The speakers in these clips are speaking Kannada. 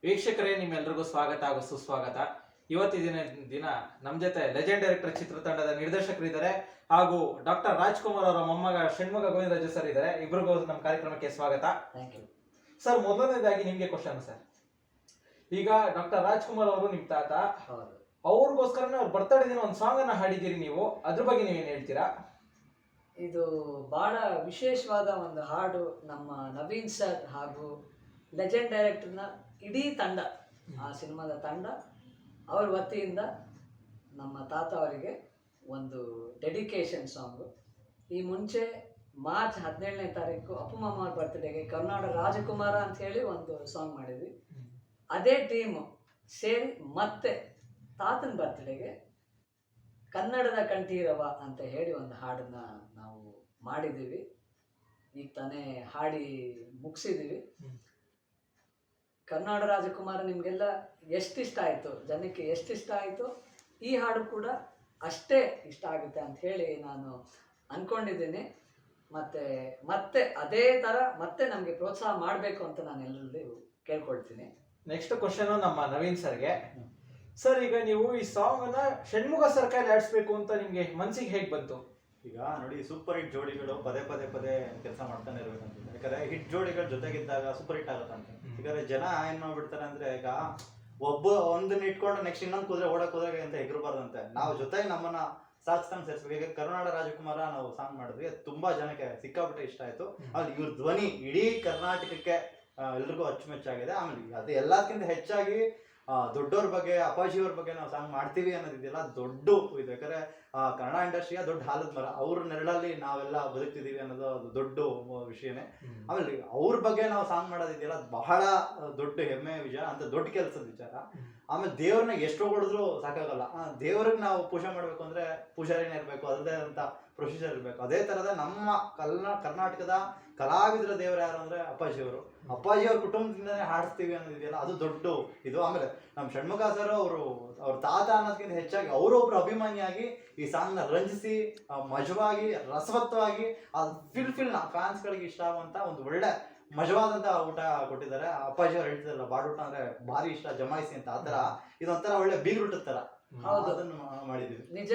ವೀಕ್ಷಕರೇ, ನಿಮ್ಮೆಲ್ಲರಿಗೂ ಸ್ವಾಗತ ಹಾಗೂ ಸುಸ್ವಾಗತ. ಇವತ್ತಿನ ದಿನ ನಮ್ಮ ಜೊತೆ ಲೆಜೆಂಡ್ ಡೈರೆಕ್ಟರ್ ಚಿತ್ರತಂಡದ ನಿರ್ದೇಶಕರಿದ್ದಾರೆ ಹಾಗೂ ಡಾಕ್ಟರ್ ರಾಜ್ಕುಮಾರ್ ಅವರ ಮೊಮ್ಮಗ ಷಣ್ಮುಗ ಗೋವಿಂದರಾಜು ಸರ್ ಇದ್ದಾರೆ. ಇಬ್ಬರಿಗೂ ನಮ್ಮ ಕಾರ್ಯಕ್ರಮಕ್ಕೆ ಸ್ವಾಗತ. ಥ್ಯಾಂಕ್ ಯು ಸರ್, ಮೊದಲನೇದಾಗಿ ನಿಮ್ಗೆ ಕ್ವಶನ್ ಸರ್. ಈಗ ಡಾಕ್ಟರ್ ರಾಜ್ಕುಮಾರ್ ಅವರು ನಿಮ್ ತಾತ, ಹೌದು. ಅವ್ರಿಗೋಸ್ಕರನೇ ಅವ್ರ ಬರ್ತಡೇ ದಿನ ಒಂದು ಸಾಂಗ್ ಅನ್ನ ಹಾಡಿದ್ದೀರಿ ನೀವು. ಅದ್ರ ಬಗ್ಗೆ ನೀವೇನ್ ಹೇಳ್ತೀರಾ? ಇದು ಬಹಳ ವಿಶೇಷವಾದ ಒಂದು ಹಾಡು. ನಮ್ಮ ನವೀನ್ ಸರ್ ಹಾಗೂ ಲೆಜೆಂಡ್ ಡೈರೆಕ್ಟರ್ನ ಇಡೀ ತಂಡ, ಆ ಸಿನಿಮಾದ ತಂಡ, ಅವ್ರ ವತಿಯಿಂದ ನಮ್ಮ ತಾತ ಅವರಿಗೆ ಒಂದು ಡೆಡಿಕೇಶನ್ ಸಾಂಗು. ಈ ಮುಂಚೆ ಮಾರ್ಚ್ 17ನೇ ತಾರೀಕು ಅಪ್ಪು ಮಾಮ ಅವ್ರ ಬರ್ತ್ಡೇಗೆ ಕರ್ನಾಟಕ ರಾಜಕುಮಾರ ಅಂತ ಹೇಳಿ ಒಂದು ಸಾಂಗ್ ಮಾಡಿದ್ವಿ. ಅದೇ ಟೀಮು ಸೇರಿ ಮತ್ತೆ ತಾತನ ಬರ್ತ್ಡೇಗೆ ಕನ್ನಡದ ಕಂಠೀರವ ಅಂತ ಹೇಳಿ ಒಂದು ಹಾಡನ್ನ ನಾವು ಮಾಡಿದ್ದೀವಿ. ಈಗ ತಾನೇ ಹಾಡಿ ಮುಗಿಸಿದ್ದೀವಿ. ಕನ್ನಡ ರಾಜಕುಮಾರ ನಿಮಗೆಲ್ಲ ಎಷ್ಟಿಷ್ಟ ಆಯಿತು, ಜನಕ್ಕೆ ಎಷ್ಟಿಷ್ಟ ಆಯಿತು, ಈ ಹಾಡು ಕೂಡ ಅಷ್ಟೇ ಇಷ್ಟ ಆಗುತ್ತೆ ಅಂತ ಹೇಳಿ ನಾನು ಅಂದ್ಕೊಂಡಿದ್ದೀನಿ. ಮತ್ತೆ ಅದೇ ಥರ ಮತ್ತೆ ನಮಗೆ ಪ್ರೋತ್ಸಾಹ ಮಾಡಬೇಕು ಅಂತ ನಾನು ಎಲ್ಲರಲ್ಲಿ ಕೇಳ್ಕೊಳ್ತೀನಿ. ನೆಕ್ಸ್ಟ್ ಕ್ವಶನ್ ನಮ್ಮ ನವೀನ್ ಸರ್ಗೆ. ಸರ್, ಈಗ ನೀವು ಈ ಸಾಂಗ್ ಅನ್ನ ಷಣ್ಮುಗ ಸರ್ ಕೈಲಿ ಆಡಿಸ್ಬೇಕು ಅಂತ ನಿಮ್ಗೆ ಮನ್ಸಿಗೆ ಹೇಗ್ ಬಂತು? ಈಗ ನೋಡಿ, ಸೂಪರ್ ಹಿಟ್ ಜೋಡಿಗಳು ಪದೇ ಕೆಲಸ ಮಾಡ್ತಾನೆ ಇರ್ಬೇಕಂತ. ಯಾಕಂದ್ರೆ ಹಿಟ್ ಜೋಡಿಗಳ ಜೊತೆಗಿದ್ದಾಗ ಸೂಪರ್ ಹಿಟ್ ಆಗುತ್ತಂತೆ. ಯಾಕಂದ್ರೆ ಜನ ಏನ್ ಮಾಡ್ಬಿಡ್ತಾರೆ ಅಂದ್ರೆ, ಈಗ ಒಂದನ್ನ ಇಟ್ಕೊಂಡು ನೆಕ್ಸ್ಟ್ ಇನ್ನೊಂದು ಕುದುರೆ ಓಡಕ್ ಹೋದ್ರೆ ಅಂತ ಎಗರಬಾರ್ದಂತೆ. ನಾವು ಜೊತೆಗೆ ನಮ್ಮನ್ನ ಸಾಧಿಸ್ತಾನೆ ಸೇರಿಸ್ಬೇಕು. ಈಗ ಕರ್ನಾಟಕ ರಾಜಕುಮಾರ ನಾವು ಸಾಂಗ್ ಮಾಡಿದ್ವಿ, ತುಂಬಾ ಜನಕ್ಕೆ ಸಿಕ್ಕಾಪಟ್ಟೆ ಇಷ್ಟ ಆಯ್ತು. ಅಲ್ಲಿ ಇವ್ರ ಧ್ವನಿ ಇಡೀ ಕರ್ನಾಟಕಕ್ಕೆ ಎಲ್ರಿಗೂ ಅಚ್ಚುಮೆಚ್ಚಾಗಿದೆ. ಆಮೇಲೆ ಅದು ಎಲ್ಲದಕ್ಕಿಂತ ಹೆಚ್ಚಾಗಿ ದೊಡ್ಡವ್ರ ಬಗ್ಗೆ, ಅಪ್ಪಾಜಿಯವ್ರ ಬಗ್ಗೆ ನಾವು ಸಾಂಗ್ ಮಾಡ್ತೀವಿ ಅನ್ನೋದಿದೆಯಲ್ಲ, ದೊಡ್ಡ ಇದು. ಯಾಕಂದ್ರೆ ಕನ್ನಡ ಇಂಡಸ್ಟ್ರಿಯ ದೊಡ್ಡ ಹಾಲದ ಮರ, ಅವ್ರ ನೆರಳಲ್ಲಿ ನಾವೆಲ್ಲ ಬದುಕ್ತಿದೀವಿ ಅನ್ನೋದು ಅದು ದೊಡ್ಡ ವಿಷಯನೇ. ಆಮೇಲೆ ಅವ್ರ ಬಗ್ಗೆ ನಾವು ಸಾಂಗ್ ಮಾಡೋದಿದೆಯಲ್ಲ, ಬಹಳ ದೊಡ್ಡ ಹೆಮ್ಮೆಯ ವಿಚಾರ, ಅಂತ ದೊಡ್ಡ ಕೆಲಸದ ವಿಚಾರ. ಆಮೇಲೆ ದೇವ್ರನ್ನ ಎಷ್ಟು ಹೊಗಳಿದ್ರು ಸಾಕಾಗಲ್ಲ. ದೇವ್ರಿಗೆ ನಾವು ಪೂಜೆ ಮಾಡ್ಬೇಕು ಅಂದ್ರೆ ಪೂಜಾರಿನೇ ಇರ್ಬೇಕು, ಅದರದೇ ಅಂತ ಪ್ರೊಸೀಜರ್ ಇರಬೇಕು. ಅದೇ ತರದ ನಮ್ಮ ಕರ್ನಾಟಕದ ಕಲಾವಿದರ ದೇವರು ಯಾರು ಅಂದ್ರೆ ಅಪ್ಪಾಜಿಯವರು. ಅಪ್ಪಾಜಿಯವ್ರ ಕುಟುಂಬದಿಂದನೇ ಹಾಡಿಸ್ತೀವಿ ಅನ್ನೋದಿದೆಯಲ್ಲ, ಅದು ದೊಡ್ಡ ಇದು. ಆಮೇಲೆ ನಮ್ಮ ಷಣ್ಮುಗ ಸರ್ ಅವ್ರ ತಾತ ಅನ್ನೋದಕ್ಕಿಂತ ಹೆಚ್ಚಾಗಿ ಅವರೊಬ್ರು ಅಭಿಮಾನಿಯಾಗಿ ಈ ಸಾಂಗ್ ನ ರಂಜಿಸಿ ಮಜವಾಗಿ ರಸವತ್ತವಾಗಿ ಫಿಲ್ ಫ್ಯಾನ್ಸ್ ಗಳಿಗೆ ಇಷ್ಟ ಆಗುವಂತ ಒಂದು ಒಳ್ಳೆ ಮಜವಾದಂತ ಊಟ ಕೊಟ್ಟಿದ್ದಾರೆ. ಅಪ್ಪಾಜಿ ಅವ್ರು ಹೇಳ್ತಿದಾರಲ್ಲ, ಬಾಡೂಟ ಅಂದ್ರೆ ಭಾರಿ ಇಷ್ಟ ಜಮಾಯಿಸಿ ಅಂತ, ಆತರ ಇದೊಂಥರ ಒಳ್ಳೆ ಬೀಗ್ರೂಟದ ತರ. ಹೌದು, ಅದನ್ನು ಮಾಡಿದ್ವಿ. ನಿಜ.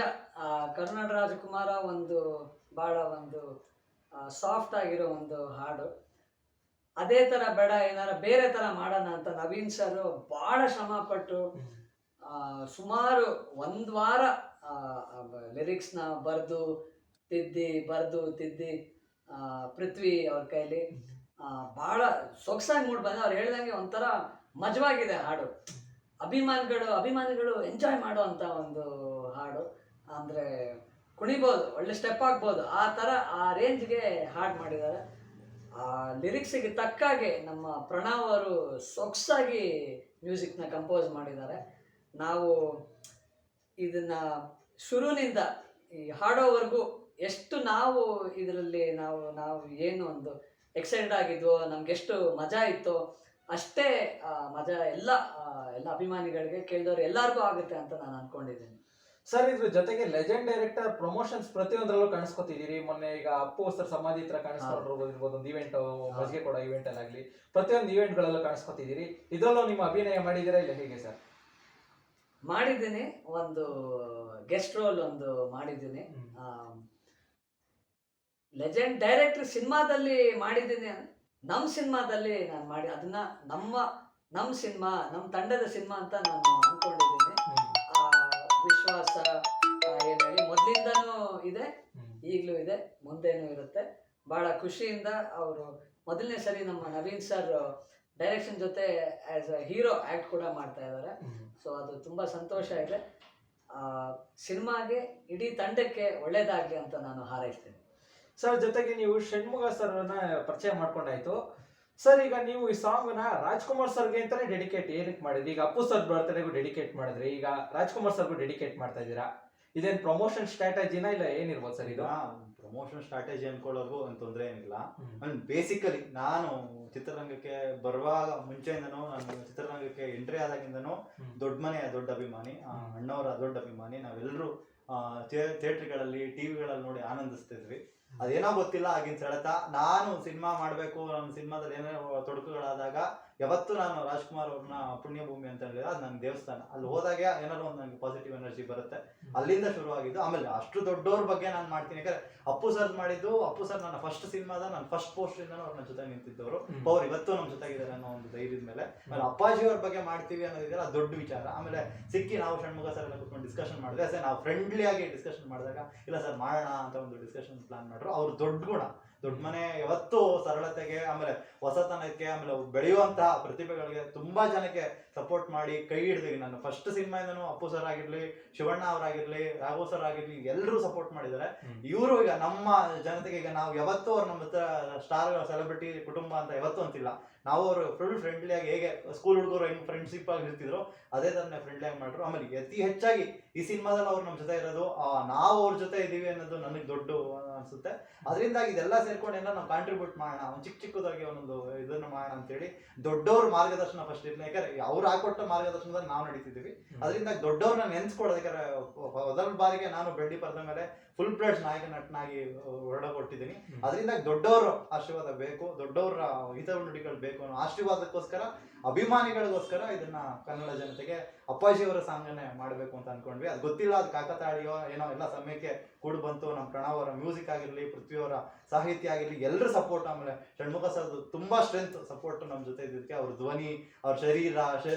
ಕರ್ನಾಟಕ ರಾಜಕುಮಾರ ಒಂದು ಬಹಳ ಒಂದು ಸಾಫ್ಟ್ ಆಗಿರೋ ಒಂದು ಹಾಡು. ಅದೇ ತರ ಬೇಡ, ಏನಾರ ಬೇರೆ ತರ ಮಾಡೋಣ ಅಂತ ನವೀನ್ ಸರ್ ಬಹಳ ಶ್ರಮ ಪಟ್ಟು ಸುಮಾರು ಒಂದು ವಾರ ಲಿರಿಕ್ಸ್ನ ಬರೆದು ತಿದ್ದಿ ಪೃಥ್ವಿ ಅವ್ರ ಕೈಲಿ ಬಹಳ ಸೊಗಸಾಗಿ ಮೂಡ್ ಬಂದ. ಅವ್ರು ಹೇಳ್ದಂಗೆ ಒಂಥರ ಮಜವಾಗಿದೆ ಹಾಡು. ಅಭಿಮಾನಿಗಳು ಎಂಜಾಯ್ ಮಾಡುವಂಥ ಒಂದು ಹಾಡು. ಅಂದರೆ ಕುಣಿಬೋದು, ಒಳ್ಳೆ ಸ್ಟೆಪ್ ಆಗ್ಬೋದು, ಆ ಥರ ಆ ರೇಂಜ್ಗೆ ಹಾಡು ಮಾಡಿದ್ದಾರೆ. ಆ ಲಿರಿಕ್ಸಿಗೆ ತಕ್ಕಾಗೆ ನಮ್ಮ ಪ್ರಣವ್ ಅವರು ಸೊಗಸಾಗಿ ಮ್ಯೂಸಿಕ್ನ ಕಂಪೋಸ್ ಮಾಡಿದ್ದಾರೆ. ನಾವು ಇದನ್ನು ಶುರುವಿನಿಂದ ಈ ಹಾಡೋವರೆಗೂ ಎಷ್ಟು ನಾವು ಇದರಲ್ಲಿ ನಾವು ಏನು ಒಂದು ಎಕ್ಸೈಟೆಡ್ ಆಗಿದ್ವೋ, ನಮಗೆಷ್ಟು ಮಜಾ ಇತ್ತೋ ಅಷ್ಟೇ ಮಜಾ ಎಲ್ಲ ಅಭಿಮಾನಿಗಳಿಗೆ, ಕೇಳಿದವರು ಎಲ್ಲರಿಗೂ ಆಗುತ್ತೆ ಅಂತ ನಾನು ಅನ್ಕೊಂಡಿದ್ದೀನಿ. ಸರ್, ಇದ್ರ ಜೊತೆಗೆ ಲೆಜೆಂಡ್ ಡೈರೆಕ್ಟರ್ ಪ್ರಮೋಷನ್ಸ್ ಪ್ರತಿಯೊಂದರಲ್ಲೂ ಕಾಣಿಸ್ಕೊತಿದ್ದೀರಿ. ಮೊನ್ನೆ ಈಗ ಅಪ್ಪು ಸರ್ ಸಮಾಧಿ ಹತ್ರ ಕಾಣಿಸ್ಕೊಂಡಿರ್ಬೋದು, ಒಂದು ಇವೆಂಟ್, ಮಜ್ಗೆ ಕೊಡೋ ಇವೆಂಟ್ ಅಲ್ಲಾಗ್ಲಿ, ಪ್ರತಿಯೊಂದು ಇವೆಂಟ್ ಗಳಲ್ಲೂ ಕಾಣಿಸ್ಕೊತಿದ್ದೀರಿ. ಇದರಲ್ಲೂ ನಿಮ್ಮ ಅಭಿನಯ ಮಾಡಿದ್ದೀರಾ ಇಲ್ಲ ಹೇಗೆ ಸರ್? ಮಾಡಿದ್ದೀನಿ, ಒಂದು ಗೆಸ್ಟ್ ರೋಲ್ ಒಂದು ಮಾಡಿದ್ದೀನಿ. ಲೆಜೆಂಡ್ ಡೈರೆಕ್ಟರ್ ಸಿನಿಮಾದಲ್ಲಿ ಮಾಡಿದ್ದೀನಿ. ನಮ್ಮ ಸಿನಿಮಾದಲ್ಲಿ ನಾನು ಮಾಡಿ ಅದನ್ನ ನಮ್ಮ ಸಿನಿಮಾ, ನಮ್ಮ ತಂಡದ ಸಿನಿಮಾ ಅಂತ ನಾನು ಅನ್ಕೊಂಡಿದ್ದೀನಿ. ವಿಶ್ವಾಸ ಏನು ಹೇಳಿ ಮೊದಲಿಂದನೂ ಇದೆ, ಈಗಲೂ ಇದೆ, ಮುಂದೇನೂ ಇರುತ್ತೆ. ಬಹಳ ಖುಷಿಯಿಂದ ಅವರು ಮೊದಲನೇ ಸರಿ ನಮ್ಮ ನವೀನ್ ಸರ್ ಡೈರೆಕ್ಷನ್ ಜೊತೆ ಆಸ್ ಅ ಹೀರೋ ಆ್ಯಕ್ಟ್ ಕೂಡ ಮಾಡ್ತಾ ಇದ್ದಾರೆ. ಸೊ ಅದು ತುಂಬ ಸಂತೋಷ ಇದೆ. ಸಿನಿಮಾಗೆ, ಇಡೀ ತಂಡಕ್ಕೆ ಒಳ್ಳೇದಾಗಲಿ ಅಂತ ನಾನು ಹಾರೈಸ್ತೇನೆ. ಸರ್, ಜೊತೆಗೆ ನೀವು ಷಣ್ಮುಗ ಸರ್ನ ಪರಿಚಯ ಮಾಡ್ಕೊಂಡಾಯ್ತು. ಸರ್, ಈಗ ನೀವು ಈ ಸಾಂಗ್ ನ ರಾಜ್ಕುಮಾರ್ ಸರ್ಗೆ ಅಂತಾನೆ ಡೆಡಿಕೇಟ್ ಏನಕ್ಕೆ ಮಾಡಿದ್ರಿ? ಈಗ ಅಪ್ಪು ಸರ್ ಬರ್ತ್ಡೇಗೂ ಡೆಡಿಕೇಟ್ ಮಾಡಿದ್ರಿ, ಈಗ ರಾಜ್ಕುಮಾರ್ ಸರ್ಗೂ ಡೆಡಿಕೇಟ್ ಮಾಡ್ತಾ ಇದ್ದೀರಾ. ಇದೇನು ಪ್ರಮೋಷನ್ ಸ್ಟ್ರಾಟಜಿನ ಇಲ್ಲ ಏನಿರ್ಬೋದು ಸರ್ ಇದು? ಪ್ರಮೋಷನ್ ಸ್ಟ್ರಾಟಜಿ ಅನ್ಕೊಳ್ಳೋದು ಒಂದು ತೊಂದರೆ ಏನಿಲ್ಲ. ಬೇಸಿಕಲಿ ನಾನು ಚಿತ್ರರಂಗಕ್ಕೆ ಬರುವಾಗ ಮುಂಚೆಯಿಂದನೂ, ನಾನು ಚಿತ್ರರಂಗಕ್ಕೆ ಎಂಟ್ರಿ ಆದಾಗಿಂದನೂ ದೊಡ್ಡ ಅಭಿಮಾನಿ, ಅಣ್ಣವರ ದೊಡ್ಡ ಅಭಿಮಾನಿ. ನಾವೆಲ್ಲರೂ ಥಿಯೇಟ್ರ್ಗಳಲ್ಲಿ, ಟಿವಿಗಳಲ್ಲಿ ನೋಡಿ ಆನಂದಿಸ್ತಿದ್ವಿ. ಅದೇನೋ ಗೊತ್ತಿಲ್ಲ, ಆಗಿನ ಸೆಳೆತ. ನಾನು ಸಿನಿಮಾ ಮಾಡಬೇಕು, ನನ್ನ ಸಿನಿಮಾದಲ್ಲಿ ಏನೇನೋ ತೊಡಕುಗಳಾದಾಗ ಯಾವತ್ತು ನಾನು ರಾಜ್ಕುಮಾರ್ ಅವ್ರನ್ನ ಪುಣ್ಯಭೂಮಿ ಅಂತ ಹೇಳಿದ್ರೆ ಅದು ನನ್ನ ದೇವಸ್ಥಾನ. ಅಲ್ಲಿ ಹೋದಾಗ ಏನಾದ್ರು ಒಂದು ನನಗೆ ಪಾಸಿಟಿವ್ ಎನರ್ಜಿ ಬರುತ್ತೆ. ಅಲ್ಲಿಂದ ಶುರು ಆಗಿದ್ದು. ಆಮೇಲೆ ಅಷ್ಟು ದೊಡ್ಡವ್ರ ಬಗ್ಗೆ ನಾನು ಮಾಡ್ತೀನಿ, ಯಾಕಂದ್ರೆ ಅಪ್ಪು ಸರ್ ಮಾಡಿದ್ದು, ಅಪ್ಪು ಸರ್ ನನ್ನ ಫಸ್ಟ್ ಸಿನಿಮಾದ ನನ್ನ ಫಸ್ಟ್ ಪೋಸ್ಟ್ ಇಂದ ಅವ್ರ ನನ್ನ ಜೊತೆ ನಿಂತಿದ್ದವರು. ಅವ್ರು ಇವತ್ತು ನಮ್ಮ ಜೊತೆಗಿದ್ದಾರೆ ಅನ್ನೋ ಒಂದು ಧೈರ್ಯದ ಮೇಲೆ. ಆಮೇಲೆ ಅಪ್ಪಾಜಿ ಅವ್ರ ಬಗ್ಗೆ ಮಾಡ್ತೀವಿ ಅನ್ನೋದಿದೆಯಲ್ಲ ಅದು ದೊಡ್ಡ ವಿಚಾರ. ಆಮೇಲೆ ಸಿಕ್ಕಿ ನಾವು ಷಣ್ಮುಗ ಸರ್ ಎಲ್ಲ ಕೂತ್ಕೊಂಡು ಡಿಸ್ಕಷನ್ ಮಾಡಿದ್ರೆ, ಸರ್ ನಾವು ಫ್ರೆಂಡ್ಲಿ ಆಗಿ ಡಿಸ್ಕಷನ್ ಮಾಡಿದಾಗ ಇಲ್ಲ ಸರ್ ಮಾಡೋಣ ಅಂತ ಒಂದು ಡಿಸ್ಕಷನ್ ಪ್ಲಾನ್ ಮಾಡ್ರು. ಅವ್ರು ದೊಡ್ಡ ಗುಣ, ದೊಡ್ಡ ಮನೆ ಯಾವತ್ತು ಸರಳತೆಗೆ, ಆಮೇಲೆ ಹೊಸತನಕ್ಕೆ, ಆಮೇಲೆ ಬೆಳೆಯುವಂತಹ ಪ್ರತಿಭೆಗಳಿಗೆ ತುಂಬಾ ಜನಕ್ಕೆ ಸಪೋರ್ಟ್ ಮಾಡಿ ಕೈ ಹಿಡಿದೀವಿ. ನಾನು ಫಸ್ಟ್ ಸಿನಿಮಾಯಿಂದನೂ ಅಪ್ಪು ಸರ್ ಆಗಿರ್ಲಿ, ಶಿವಣ್ಣ ಅವರಾಗಿರ್ಲಿ, ರಾಘವ್ ಸರ್ ಆಗಿರ್ಲಿ, ಎಲ್ಲರೂ ಸಪೋರ್ಟ್ ಮಾಡಿದ್ದಾರೆ. ಇವರು ಈಗ ನಮ್ಮ ಜನತೆಗೆ, ಈಗ ನಾವು ಯಾವತ್ತೂ ಅವ್ರು ನಮ್ಮ ಹತ್ರ ಸ್ಟಾರ್ ಸೆಲೆಬ್ರಿಟಿ ಕುಟುಂಬ ಅಂತ ಯಾವತ್ತೂ ಅಂತಿಲ್ಲ. ನಾವು ಅವರು ಫುಲ್ ಫ್ರೆಂಡ್ಲಿ ಆಗಿ, ಹೇಗೆ ಸ್ಕೂಲ್ ಹುಡುಗರು ಹೆಂಗ್ ಫ್ರೆಂಡ್ಶಿಪ್ ಆಗಿ ಇರ್ತಿದ್ರು ಅದೇ ತರನೇ ಫ್ರೆಂಡ್ಲಿ ಆಗಿ ಮಾಡ್ರು. ಆಮೇಲೆ ಅತಿ ಹೆಚ್ಚಾಗಿ ಈ ಸಿನಿಮಾದಲ್ಲಿ ಅವ್ರು ನಮ್ಮ ಜೊತೆ ಇರೋದು, ನಾವು ಅವ್ರ ಜೊತೆ ಇದೀವಿ ಅನ್ನೋದು ನನಗೆ ದೊಡ್ಡ ಅನ್ಸುತ್ತೆ. ಅದರಿಂದಾಗಿ ಇದೆಲ್ಲ ಸೇರ್ಕೊಂಡು ಏನೋ ನಾವು ಕಾಂಟ್ರಿಬ್ಯೂಟ್ ಮಾಡೋಣ, ಒಂದು ಚಿಕ್ಕದಾಗಿ ಒಂದೊಂದು ಇದನ್ನು ಮಾಡೋಣ ಅಂತೇಳಿ ದೊಡ್ಡವ್ರ ಮಾರ್ಗದರ್ಶನ ಫಸ್ಟ್ ಇರ್ಲಿ. ಯಾಕಂದ್ರೆ ಅವ್ರು ಹಾಕೊಟ್ಟ ಮಾರ್ಗದರ್ಶನದಲ್ಲಿ ನಾವು ನಡೀತಿದ್ದೀವಿ. ಅದರಿಂದ ದೊಡ್ಡವ್ರನ್ನ ನೆನ್ಸ್ಕೊಡೋದು. ಯಾಕಂದ್ರೆ ಮೊದಲ ಬಾರಿಗೆ ನಾನು ಬೆಳ್ಳಿ ಪರದ ಮೇಲೆ ಫುಲ್ ಪ್ಲೇಟ್ ನಾಯಕ ನಟನಾಗಿ ಹೊರಡಕೊಟ್ಟಿದ್ದೀನಿ. ಅದರಿಂದ ದೊಡ್ಡವ್ರ ಆಶೀರ್ವಾದ ಬೇಕು, ದೊಡ್ಡವ್ರ ಹಿತನುಡಿಗಳು ಬೇಕು ಅನ್ನೋ ಆಶೀರ್ವಾದಕ್ಕೋಸ್ಕರ, ಅಭಿಮಾನಿಗಳಿಗೋಸ್ಕರ ಇದನ್ನ ಕನ್ನಡ ಜನತೆಗೆ ಅಪ್ಪಾಜಿಯವರ ಸಾಂಗನ್ನೇ ಮಾಡಬೇಕು ಅಂತ ಅನ್ಕೊಂಡ್ವಿ. ಅದು ಗೊತ್ತಿಲ್ಲ, ಅದು ಕಾಕತಾಳಿಯೋ ಏನೋ, ಎಲ್ಲ ಸಮಯಕ್ಕೆ ಕೂಡ್ ಬಂತು. ನಮ್ಮ ಪ್ರಣವ್ ಅವರ ಮ್ಯೂಸಿಕ್ ಆಗಿರ್ಲಿ, ಪೃಥ್ವಿಯವರ ಸಾಹಿತ್ಯ ಆಗಿರ್ಲಿ, ಎಲ್ಲರ ಸಪೋರ್ಟ್, ಆಮೇಲೆ ಷಣ್ಮುಖ ಸರ್ದು ತುಂಬಾ ಸ್ಟ್ರೆಂತ್ ಸಪೋರ್ಟ್ ನಮ್ಮ ಜೊತೆ ಇದ್ದಕ್ಕೆ, ಅವ್ರ ಧ್ವನಿ, ಅವ್ರ ಶರೀರ,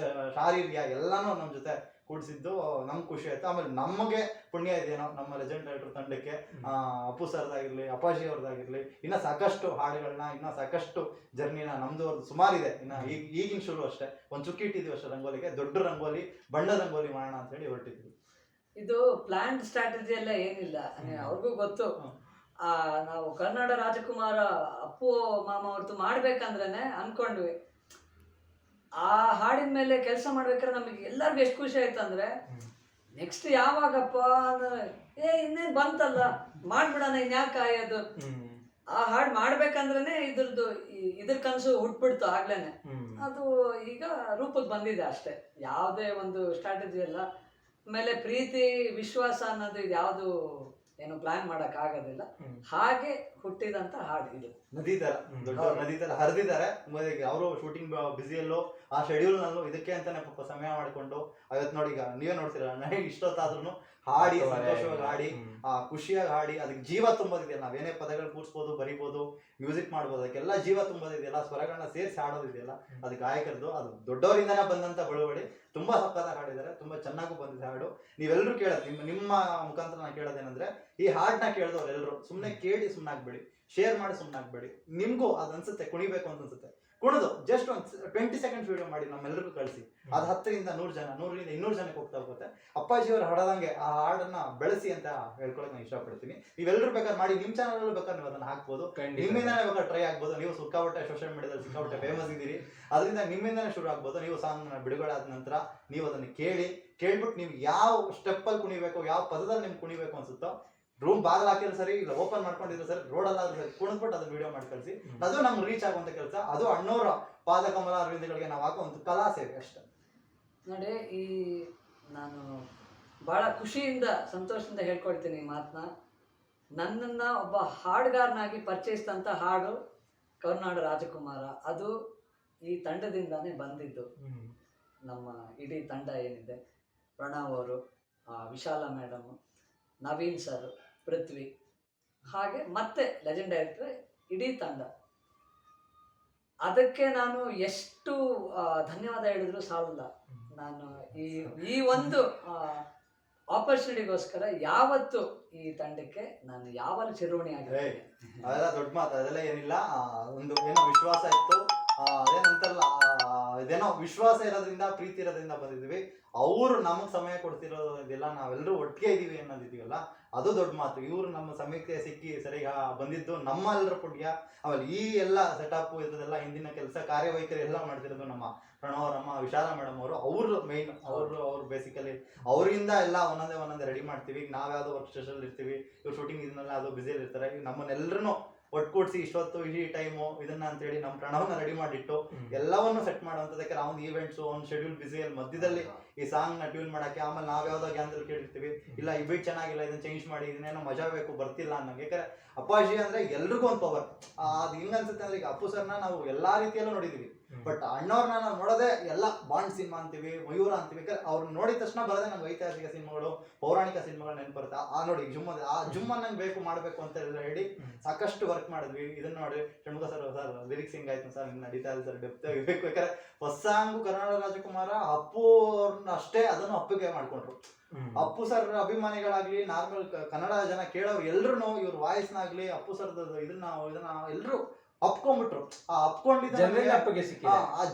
ಶಾರೀರ್ಯ ಎಲ್ಲಾನು ನಮ್ಮ ಜೊತೆ ಕೂಡಿಸಿದ್ದು ನಮ್ಗೆ ಖುಷಿ ಆಯ್ತು. ಆಮೇಲೆ ನಮಗೆ ಪುಣ್ಯ ಇದೆಯೇನೋ, ನಮ್ಮ ಲೆಜೆಂಡ್ ರೈಟರ್ ತಂಡಕ್ಕೆ ಅಪ್ಪು ಸರ್ದಾಗಿರ್ಲಿ, ಅಪ್ಪಾಜಿ ಅವ್ರದ್ದಾಗಿರ್ಲಿ, ಇನ್ನ ಸಾಕಷ್ಟು ಹಾಡುಗಳನ್ನ, ಇನ್ನ ಸಾಕಷ್ಟು ಜರ್ನಿನ ನಮ್ದು ಅವ್ರದ್ದು ಸುಮಾರಿದೆ. ಇನ್ನ ಈಗಿನ ಶುರು ಅಷ್ಟೇ, ಒಂದು ಚುಕ್ಕಿ ಇಟ್ಟಿದ್ವಿ ಅಷ್ಟೇ ರಂಗೋಲಿಗೆ. ದೊಡ್ಡ ರಂಗೋಲಿ, ಬಣ್ಣದ ರಂಗೋಲಿ ಮಾಡೋಣ ಅಂತ ಹೇಳಿ ಹೊರಟಿದ್ವಿ. ಇದು ಪ್ಲಾನ್ ಸ್ಟ್ರಾಟಜಿ ಎಲ್ಲ ಏನಿಲ್ಲ, ಅವ್ರಿಗೂ ಗೊತ್ತು. ನಾವು ಕನ್ನಡ ರಾಜಕುಮಾರ ಅಪ್ಪು ಮಾಮ ಅವ್ರದ್ದು ಮಾಡ್ಬೇಕಂದ್ರೆ ಅನ್ಕೊಂಡ್ವಿ. ಆ ಹಾಡಿನ ಮೇಲೆ ಕೆಲಸ ಮಾಡ್ಬೇಕಾದ್ರೆ ನಮಗೆ ಎಲ್ಲರಿಗೂ ಎಷ್ಟು ಖುಷಿ ಆಯ್ತು ಅಂದ್ರೆ, ನೆಕ್ಸ್ಟ್ ಯಾವಾಗಪ್ಪ ಅಂದ್ರೆ ಇನ್ನೇನು ಬಂತಲ್ಲ ಮಾಡ್ಬಿಡೋಣ, ಇನ್ಯಾಕೆ ಕಾಯೋದು. ಆ ಹಾಡು ಮಾಡ್ಬೇಕಂದ್ರೆ ಇದ್ರ ಕನಸು ಹುಟ್ಬಿಡ್ತು ಆಗ್ಲೇನೆ. ಅದು ಈಗ ರೂಪಕ್ಕೆ ಬಂದಿದೆ ಅಷ್ಟೇ, ಯಾವುದೇ ಒಂದು ಸ್ಟ್ರಾಟಜಿ ಇಲ್ಲ. ಆಮೇಲೆ ಪ್ರೀತಿ ವಿಶ್ವಾಸ ಅನ್ನೋದು ಯಾವುದು ಏನು ಪ್ಲಾನ್ ಮಾಡಕ್ ಆಗೋದಿಲ್ಲ, ಹಾಗೆ ಹುಟ್ಟಿದಂತ ಹಾಡು ಇದು. ನದಿ ತರ, ದೊಡ್ಡ ನದಿ ತರ ಹರಿದಿದ್ದಾರೆ. ಅವರು ಶೂಟಿಂಗ್ ಬ್ಯುಸಿಯಲ್ಲೂ ಆ ಶೆಡ್ಯೂಲ್ ನಲ್ಲೂ ಇದಕ್ಕೆ ಅಂತಾನೆ ಪಾಪ ಸಮಯ ಮಾಡಿಕೊಂಡು, ಅವತ್ತು ನೋಡಿ, ಈಗ ನೀವೇ ನೋಡ್ತೀರಾ, ನನಗೆ ಇಷ್ಟೊತ್ತಾದ್ರೂ ಹಾಡಿ, ಸಂತೋಷವಾಗಿ ಹಾಡಿ, ಖುಷಿಯಾಗಿ ಹಾಡಿ, ಅದಕ್ಕೆ ಜೀವ ತುಂಬೋದಿದೆಯಲ್ಲ. ನಾವೇನೇ ಪದಗಳು ಕೂರಿಸ್ಬೋದು, ಬರಿಬೋದು, ಮ್ಯೂಸಿಕ್ ಮಾಡ್ಬೋದು, ಅದಕ್ಕೆಲ್ಲ ಜೀವ ತುಂಬೋದಿದೆಯಲ್ಲ, ಸ್ವರಗಳನ್ನ ಸೇರಿಸಿ ಹಾಡೋದಿದೆಯಲ್ಲ, ಅದು ಗಾಯಕರದು. ಅದು ದೊಡ್ಡವರಿಂದನೇ ಬಂದಂತ ಬಳುವಳಿ. ತುಂಬಾ ಸಕ್ಕತ್ತಾಗಿ ಹಾಡಿದ್ದಾರೆ, ತುಂಬಾ ಚೆನ್ನಾಗೂ ಬಂದಿದೆ ಹಾಡು. ನೀವೆಲ್ಲರೂ ಕೇಳೋದು, ನಿಮ್ಮ ಮುಖಾಂತರ ನಾನು ಕೇಳೋದೇನಂದ್ರೆ, ಈ ಹಾಡನ್ನ ಕೇಳಿದವ್ರು ಎಲ್ಲರೂ ಸುಮ್ಮನೆ ಕೇಳಿ ಸುಮ್ಮನಾಗ್ಬೇಡಿ, ಶೇರ್ ಮಾಡಿ ಸುಮ್ಮನಾಗ್ಬೇಡಿ. ನಿಮ್ಗೂ ಅದು ಅನ್ಸುತ್ತೆ ಕುಣಿಬೇಕು ಅಂತ ಅನ್ಸುತ್ತೆ, ಕುಣಿದು ಜಸ್ಟ್ ಒಂದು 20 ಸೆಕೆಂಡ್ಸ್ ವಿಡಿಯೋ ಮಾಡಿ ನಮ್ಮೆಲ್ಲರಿಗೂ ಕಳಿಸಿ. ಅದು 10ರಿಂದ 100 ಜನ, 100ರಿಂದ 200 ಜನಕ್ಕೆ ಹೋಗ್ತಾ ಹೋಗುತ್ತೆ. ಅಪ್ಪಾಜಿಯವರು ಹಾಡದಂಗೆ ಆ ಹಾಡನ್ನ ಬೆಳೆಸಿ ಅಂತ ಹೇಳ್ಕೊಳಕ್ ನಾನು ಇಷ್ಟಪಡ್ತೀನಿ. ನೀವೆಲ್ಲರೂ ಬೇಕಾದ್ರೆ ಮಾಡಿ, ನಿಮ್ಮ ಚಾನಲ್ ಬೇಕಾದ್ರೆ ನೀವು ಅದನ್ನ ಹಾಕ್ಬೋದು, ನಿಮ್ಮಿಂದಾನೇ ಬೇಕಾದ್ರೆ ಟ್ರೈ ಆಗ್ಬೋದು. ನೀವು ಸಿಕ್ಕಾಪಟ್ಟೆ ಸೋಷಿಯಲ್ ಮೀಡಿಯಾದಲ್ಲಿ ಸಿಕ್ಕಾಪಟ್ಟೆ ಫೇಮಸ್ ಇದ್ದೀರಿ, ಅದರಿಂದ ನಿಮ್ಮಿಂದಾನೇ ಶುರು ಆಗ್ಬೋದು. ನೀವು ಸಾಂಗ್ ಬಿಡುಗಡೆ ಆದ ನಂತರ ನೀವು ಅದನ್ನ ಕೇಳ್ಬಿಟ್ಟು ನೀವು ಯಾವ ಸ್ಟೆಪ್ಪಲ್ಲಿ ಕುಣಿಬೇಕು, ಯಾವ ಪದದಲ್ಲಿ ನಿಮ್ಗೆ ಕುಣಿಬೇಕು ಅನ್ಸುತ್ತೋ, ರೂಮ್ ಬಾಗಿಲು ಹಾಕಿದ್ರೆ ಸರಿ, ಇಲ್ಲ ಓಪನ್ ಮಾಡ್ಕೊಂಡಿದ್ರೆ ಸರಿ, ರೋಡಲ್ಲಾದ್ರೆ ಕುಣಿದ್ಬಿಟ್ಟು ಅದನ್ನ ವಿಡಿಯೋ ಮಾಡಿ ಕಳಿಸಿ. ಅದು ನಮ್ಗೆ ರೀಚ್ ಆಗುವಂತ ಕೆಲಸ. ಅದು ಅಣ್ಣವರ ಪಾದಕಮಲ ಅರವಿಂದಗಳಿಗೆ ನಾವು ಹಾಕೋ ಒಂದು ಕಲಾ ಸೇವೆ ಅಷ್ಟೇ. ನೋಡಿ, ನಾನು ಬಹಳ ಖುಷಿಯಿಂದ, ಸಂತೋಷದಿಂದ ಹೇಳ್ಕೊಳ್ತೀನಿ ಈ ಮಾತನ್ನ. ನನ್ನನ್ನ ಒಬ್ಬ ಹಾಡುಗಾರನಾಗಿ ಪರಿಚಯಿಸಿದಂಥ ಹಾಡು ಕರುನಾಡ ರಾಜಕುಮಾರ. ಅದು ಈ ತಂಡದಿಂದಾನೇ ಬಂದಿದ್ದು. ನಮ್ಮ ಇಡೀ ತಂಡ ಏನಿದೆ, ಪ್ರಣವ್ ಅವರು, ವಿಶಾಲ ಮೇಡಮ್, ನವೀನ್ ಸರ್, ಪೃಥ್ವಿ, ಹಾಗೆ ಮತ್ತೆ ಲೆಜೆಂಡ್ ಡೈರೆಕ್ಟರ್, ಇಡೀ ತಂಡ. ಅದಕ್ಕೆ ನಾನು ಎಷ್ಟು ಧನ್ಯವಾದ ಹೇಳಿದ್ರು ಸಾಲಲ್ಲ. ನಾನು ಈ ಒಂದು ಆಪರ್ಚುನಿಟಿಗೋಸ್ಕರ ಯಾವತ್ತು ಈ ತಂಡಕ್ಕೆ ನಾನು ಯಾವಾಗ ಚಿರುಣಿ ಆಗಿದೆ. ಅದೆಲ್ಲ ದೊಡ್ಡ ಮಾತು, ಅದೆಲ್ಲ ಏನಿಲ್ಲ. ಒಂದು ಏನೋ ವಿಶ್ವಾಸ ಇತ್ತು, ಅದೇನಂತಾರಲ್ಲ, ಇದೇನೋ ವಿಶ್ವಾಸ ಇರೋದ್ರಿಂದ, ಪ್ರೀತಿ ಇರೋದ್ರಿಂದ ಬಂದಿದ್ವಿ. ಅವರು ನಮಗೆ ಸಮಯ ಕೊಡ್ತಿರೋದಿಲ್ಲ, ನಾವೆಲ್ಲರೂ ಒಟ್ಟಿಗೆ ಇದೀವಿ ಅನ್ನೋದಿದೀವಲ್ಲ, ಅದು ದೊಡ್ಡ ಮಾತು. ಇವರು ನಮ್ಮ ಸಮಯಕ್ಕೆ ಸಿಕ್ಕಿ ಸರಿಗ ಬಂದಿದ್ದು ನಮ್ಮೆಲ್ಲರ ಪುಣ್ಯ. ಆಮೇಲೆ ಈ ಎಲ್ಲ ಸೆಟಪ್ ಇರೋದೆಲ್ಲ, ಹಿಂದಿನ ಕೆಲಸ ಕಾರ್ಯವೈಖರಿ ಎಲ್ಲ ಮಾಡ್ತಿರೋದು ನಮ್ಮ ಪ್ರಣವರಮ್ಮ, ವಿಶಾಲ ಮೇಡಮ್ ಅವರು. ಅವರು ಮೇಯ್ನ್, ಅವರು ಬೇಸಿಕಲಿ ಅವರಿಂದ ಎಲ್ಲ ಒಂದೊಂದೇ ರೆಡಿ ಮಾಡ್ತೀವಿ. ನಾವು ಯಾವುದೋ ವರ್ಕ್ ಸ್ಟೇಷನ್ ಇರ್ತೀವಿ, ಇವ್ರು ಶೂಟಿಂಗ್ ಇದನ್ನೆಲ್ಲ ಅದು ಬ್ಯುಸಿಯಲ್ಲಿ ಇರ್ತಾರೆ. ಈಗ ನಮ್ಮನ್ನೆಲ್ಲರೂ ಒಟ್ಕೂಡಿಸಿ ಇಷ್ಟೊತ್ತು ಈ ಟೈಮು ಇದನ್ನ ಅಂತೇಳಿ ನಮ್ಮ ಪ್ರಣವನ್ನ ರೆಡಿ ಮಾಡಿಟ್ಟು ಎಲ್ಲವನ್ನು ಸೆಟ್ ಮಾಡುವಂಥದ್ದಕ್ಕೆ ಒಂದು ಈವೆಂಟ್ಸು, ಒಂದು ಶೆಡ್ಯೂಲ್ ಬ್ಯುಸಿಯಲ್ಲಿ ಮಧ್ಯದಲ್ಲಿ ಈ ಸಾಂಗ್ನ ಟ್ಯೂನ್ ಮಾಡೋಕ್ಕೆ. ಆಮೇಲೆ ನಾವು ಯಾವುದೋ ಗ್ಯಾನ್ದಲ್ಲಿ ಕೇಳಿರ್ತೀವಿ, ಇಲ್ಲ ಈ ಬೀಟ್ ಚೆನ್ನಾಗಿಲ್ಲ, ಇದನ್ನ ಚೇಂಜ್ ಮಾಡಿ, ಇದನ್ನೇನೋ ಮಜಾ ಬೇಕು, ಬರ್ತಿಲ್ಲ ಅನ್ನೋಂಗೆ. ಯಾಕಂದ್ರೆ ಅಪ್ಪಾಜಿ ಅಂದರೆ ಎಲ್ರಿಗೂ ಒಂದು ಪವರ್. ಅದು ಹಿಂಗೆ ಅನ್ಸುತ್ತೆ ಅಂದರೆ, ಈಗ ಅಪ್ಪು ಸರ್ನ ನಾವು ಎಲ್ಲ ರೀತಿಯಲ್ಲೂ ನೋಡಿದ್ದೀವಿ. ಬಟ್ ಅಣ್ಣವ್ರನ್ನ ನಾವು ನೋಡೋದೇ ಎಲ್ಲ ಬಾಂಡ್ ಸಿನಿಮಾ ಅಂತೀವಿ, ಮಯೂರ ಅಂತೀವಿ. ಅವ್ರನ್ನ ನೋಡಿದ ತಕ್ಷಣ ಬರೋದೇ ನಮ್ಗೆ ಐತಿಹಾಸಿಕ ಸಿನಿಮಾಗಳು, ಪೌರಾಣಿಕ ಸಿನಿಮಾಗಳು ನೆನಪು ಬರುತ್ತೆ. ನೋಡಿ ಜುಮ್ ನಂಗೆ ಬೇಕು ಮಾಡಬೇಕು ಅಂತ ಹೇಳಿ ಸಾಕಷ್ಟು ವರ್ಕ್ ಮಾಡಿದ್ವಿ. ಇದನ್ನ ನೋಡಿ ಷಣ್ಮುಖ ಸರ್ ಲಿರಿಕ್ಸ್ ಹಿಂಗಾಯ್ತು ಸರ್, ಹಿಂಗೆ ನಡೀತಾ ಇದೆ ಸರ್, ಡೆಪ್ತ್ ಬೇಕು. ಯಾಕಂದ್ರೆ ಹೊಸ ಸಾಂಗು ಕರ್ನಾಟಕ ರಾಜಕುಮಾರ ಅಪ್ಪು ಅವ್ರನ್ನ ಅಷ್ಟೇ ಅದನ್ನು ಅಪ್ಪಿಗೆ ಮಾಡ್ಕೊಂಡ್ರು. ಅಪ್ಪು ಸರ್ ಅಭಿಮಾನಿಗಳಾಗ್ಲಿ, ನಾರ್ಮಲ್ ಕನ್ನಡ ಜನ ಕೇಳೋರು ಎಲ್ರು ಇವ್ರ ವಾಯ್ಸ್ನಾಗ್ಲಿ ಅಪ್ಪು ಸರ್ದು ಇದನ್ನ ಎಲ್ರು ಅಪ್ಕೊಂಡ್ಬಿಟ್ರು. ಆ